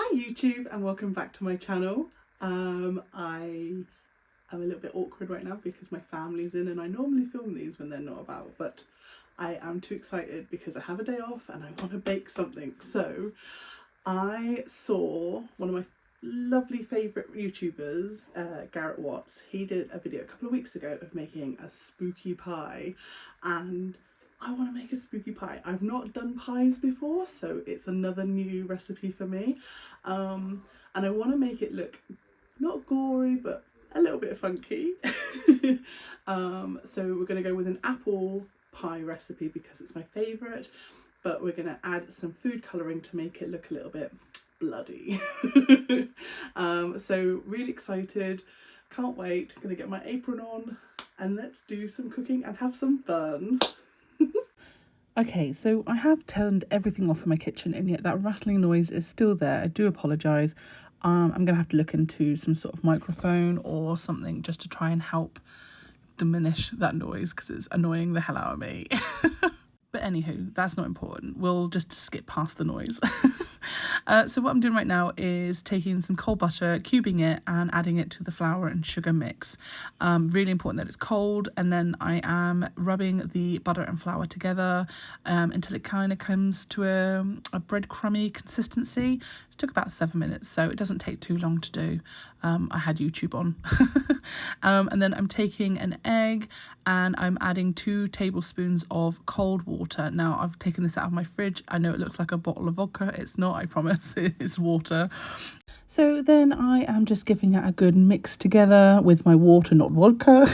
Hi YouTube and welcome back to my channel. I am a little bit awkward right now because my family's in and I normally film these when they're not about, but I am too excited because I have a day off and I want to bake something. So I saw one of my lovely favourite YouTubers, Garrett Watts. He did a video a couple of weeks ago of making a spooky pie, and I want to make a spooky pie. I've not done pies before, so it's another new recipe for me. And I want to make it look not gory, but a little bit funky. So we're going to go with an apple pie recipe because it's my favourite, but we're going to add some food colouring to make it look a little bit bloody. So really excited, can't wait, gonna get my apron on and let's do some cooking and have some fun. Okay, so I have turned everything off in my kitchen and yet that rattling noise is still there. I do apologise. I'm going to have to look into some sort of microphone or something just to try and help diminish that noise because it's annoying the hell out of me. But anywho, that's not important. We'll just skip past the noise. So what I'm doing right now is taking some cold butter, cubing it and adding it to the flour and sugar mix. Really important that it's cold, and then I am rubbing the butter and flour together until it kind of comes to a breadcrumby consistency. It took about 7 minutes, so it doesn't take too long to do. I had YouTube on. And then I'm taking an egg and I'm adding 2 tablespoons of cold water. Now I've taken this out of my fridge. I know it looks like a bottle of vodka. It's not, I promise. It's water. So then I am just giving it a good mix together with my water, not vodka.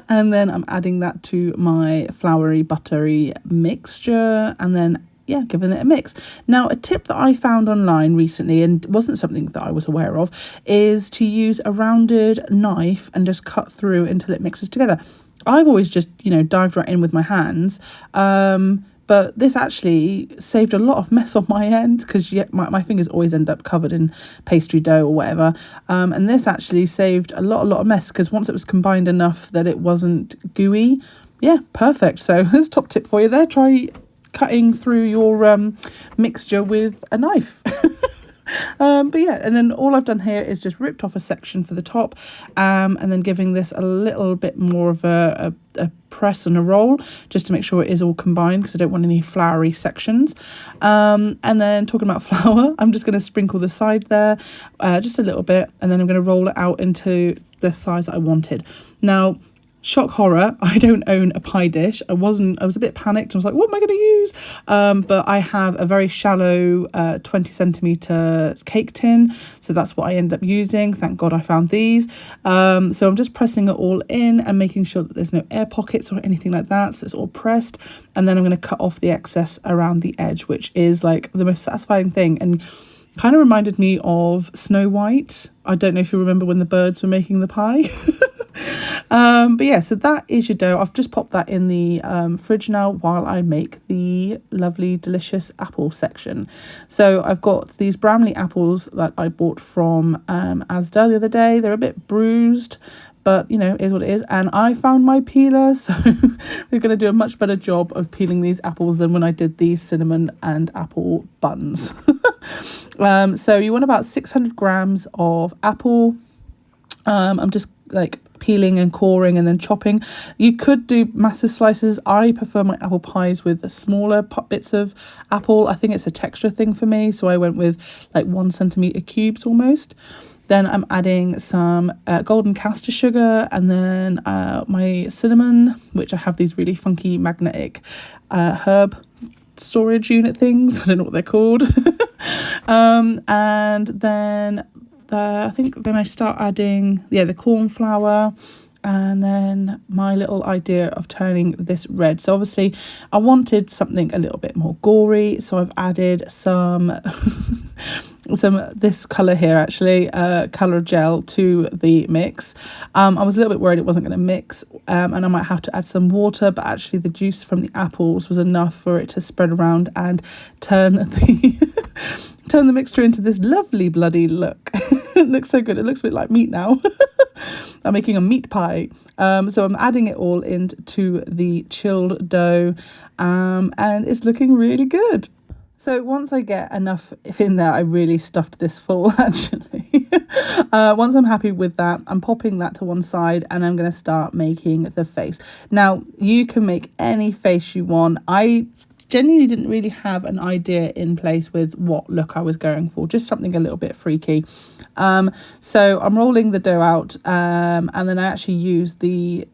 And then I'm adding that to my floury, buttery mixture, and then giving it a mix. Now, a tip that I found online recently, and wasn't something that I was aware of, is to use a rounded knife and just cut through until it mixes together. I've always just, dived right in with my hands. But this actually saved a lot of mess on my end because my fingers always end up covered in pastry dough or whatever. And this actually saved a lot of mess because once it was combined enough that it wasn't gooey, perfect. So there's a top tip for you there. Try cutting through your mixture with a knife. But and then all I've done here is just ripped off a section for the top, and then giving this a little bit more of a press and a roll just to make sure it is all combined because I don't want any floury sections. And then talking about flour, I'm just going to sprinkle the side there just a little bit, and then I'm going to roll it out into the size that I wanted. Now, shock horror, I don't own a pie dish. I was a bit panicked. I was like, what am I going to use? But I have a very shallow 20 centimetre cake tin. So that's what I end up using. Thank God I found these. So I'm just pressing it all in and making sure that there's no air pockets or anything like that. So it's all pressed. And then I'm going to cut off the excess around the edge, which is like the most satisfying thing. And kind of reminded me of Snow White. I don't know if you remember when the birds were making the pie. But so that is your dough. I've just popped that in the fridge now while I make the lovely delicious apple section. So I've got these Bramley apples that I bought from Asda the other day. They're a bit bruised, but is what it is. And I found my peeler, so we're going to do a much better job of peeling these apples than when I did these cinnamon and apple buns. So you want about 600 grams of apple. I'm just like peeling and coring and then chopping. You could do massive slices. I prefer my apple pies with smaller bits of apple. I think it's a texture thing for me, so I went with like 1 centimetre cubes almost. Then I'm adding some golden castor sugar, and then my cinnamon, which I have these really funky magnetic herb storage unit things. I don't know what they're called. And then I think then I start adding the cornflour, and then my little idea of turning this red. So obviously I wanted something a little bit more gory, so I've added some this colour here actually, colour gel to the mix. I was a little bit worried it wasn't going to mix, and I might have to add some water, but actually the juice from the apples was enough for it to spread around and turn the mixture into this lovely bloody look. It looks so good. It looks a bit like meat now. I'm making a meat pie. So I'm adding it all into the chilled dough, and it's looking really good. So once I get enough in there, I really stuffed this full actually. Once I'm happy with that, I'm popping that to one side and I'm going to start making the face. Now, you can make any face you want. I genuinely didn't really have an idea in place with what look I was going for, just something a little bit freaky. So I'm rolling the dough out and then I actually use the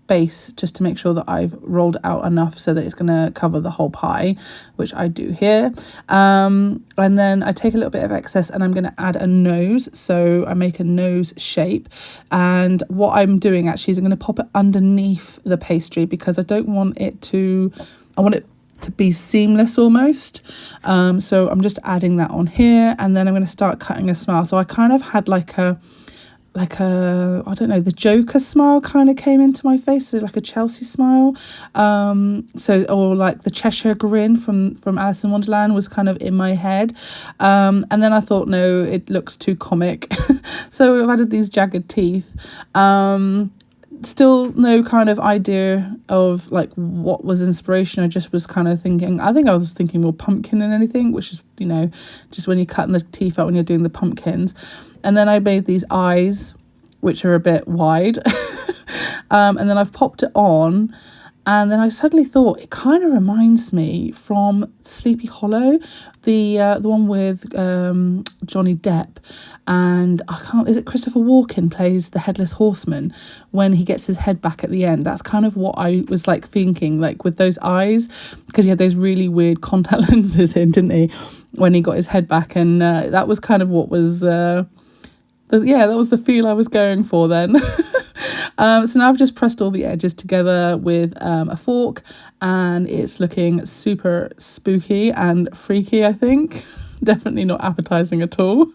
base just to make sure that I've rolled out enough so that it's going to cover the whole pie, which I do here. And then I take a little bit of excess and I'm going to add a nose. So I make a nose shape, and what I'm doing actually is I'm going to pop it underneath the pastry because I don't want it to, I want it to be seamless almost. So I'm just adding that on here, and then I'm going to start cutting a smile. So I kind of had like a I don't know, the Joker smile kind of came into my face, so like a Chelsea smile, or like the Cheshire grin from Alice in Wonderland was kind of in my head, and then I thought, no, it looks too comic. So I've added these jagged teeth. Still no kind of idea of like what was inspiration. I just was kind of thinking, I think I was thinking more pumpkin than anything, which is, you know, just when you're cutting the teeth out when you're doing the pumpkins. And then I made these eyes, which are a bit wide. And then I've popped it on. And then I suddenly thought it kind of reminds me from Sleepy Hollow, the one with Johnny Depp, and is it Christopher Walken plays the Headless Horseman when he gets his head back at the end? That's kind of what I was like thinking, like with those eyes, because he had those really weird contact lenses in, didn't he, when he got his head back, and that was kind of what was that was the feel I was going for then. So now I've just pressed all the edges together with a fork, and it's looking super spooky and freaky, I think. Definitely not appetizing at all.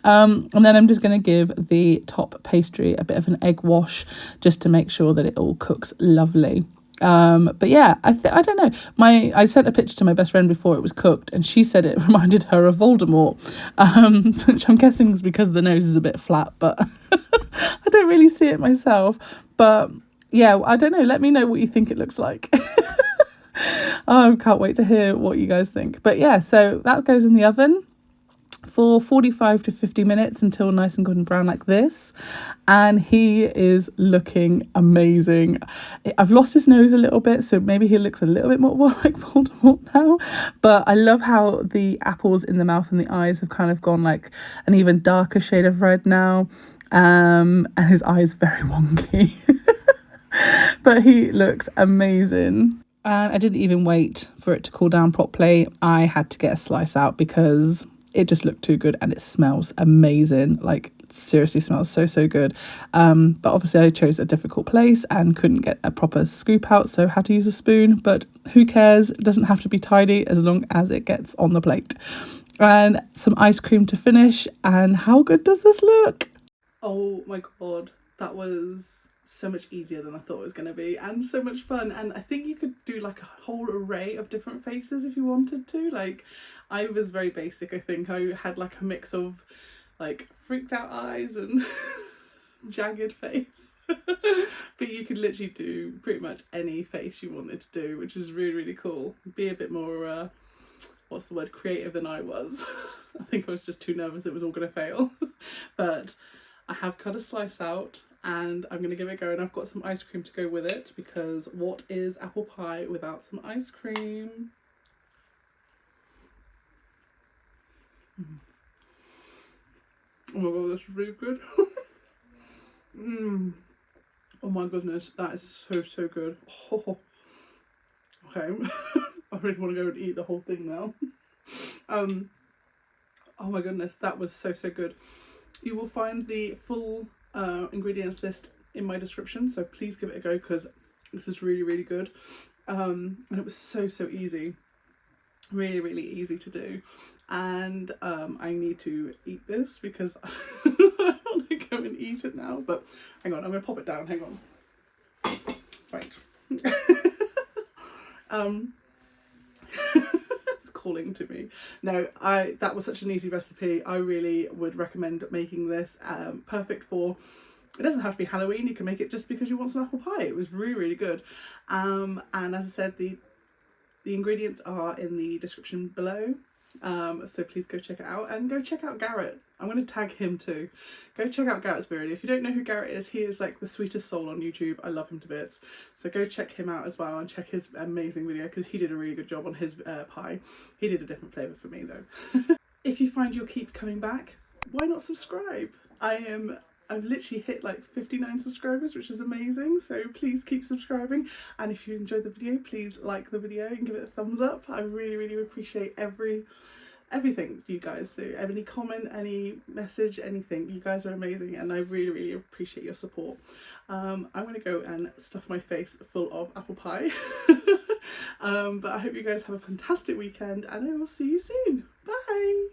And then I'm just going to give the top pastry a bit of an egg wash just to make sure that it all cooks lovely. But yeah, I don't know. I sent a picture to my best friend before it was cooked, and she said it reminded her of Voldemort, which I'm guessing is because the nose is a bit flat, but I don't really see it myself. But yeah, I don't know. Let me know what you think it looks like. I can't wait to hear what you guys think. But yeah, so that goes in the oven for 45 to 50 minutes until nice and golden brown like this, and he is looking amazing. I've lost his nose a little bit, so maybe he looks a little bit more like Voldemort now, but I love how the apples in the mouth and the eyes have kind of gone like an even darker shade of red now, and his eyes very wonky. But he looks amazing. And I didn't even wait for it to cool down properly. I had to get a slice out because it just looked too good, and it smells amazing. Like, seriously smells so good. But obviously I chose a difficult place and couldn't get a proper scoop out, so had to use a spoon. But who cares? It doesn't have to be tidy as long as it gets on the plate. And some ice cream to finish. And how good does this look? Oh my god, that was so much easier than I thought it was going to be, and so much fun. And I think you could do like a whole array of different faces if you wanted to. Like, I was very basic. I think I had like a mix of like freaked out eyes and jagged face. But you could literally do pretty much any face you wanted to do, which is really cool. Be a bit more what's the word, creative than I was. I think I was just too nervous it was all going to fail. But I have cut a slice out and I'm going to give it a go, and I've got some ice cream to go with it, because what is apple pie without some ice cream? Oh my god, that's really good. Oh my goodness, that is so good. Oh. Okay, I really want to go and eat the whole thing now. Oh my goodness, that was so good. You will find the full ingredients list in my description, so please give it a go, because this is really good. And it was so easy, really easy to do. And I need to eat this because I want to go and eat it now. But hang on, I'm gonna pop it down. Hang on. Right. It's calling to me. No, that was such an easy recipe. I really would recommend making this. Perfect for, it doesn't have to be Halloween. You can make it just because you want some apple pie. It was really good. And as I said, the The ingredients are in the description below, so please go check it out, and go check out Garrett. I'm going to tag him too. Go check out Garrett's video. If you don't know who Garrett is, he is like the sweetest soul on YouTube. I love him to bits. So go check him out as well and check his amazing video, because he did a really good job on his pie. He did a different flavour for me though. If you find you'll keep coming back, why not subscribe? I've literally hit like 59 subscribers, which is amazing, so please keep subscribing. And if you enjoyed the video, please like the video and give it a thumbs up. I really appreciate everything you guys do. Any comment, any message, anything. You guys are amazing, and I really appreciate your support. I'm going to go and stuff my face full of apple pie. But I hope you guys have a fantastic weekend, and I will see you soon. Bye!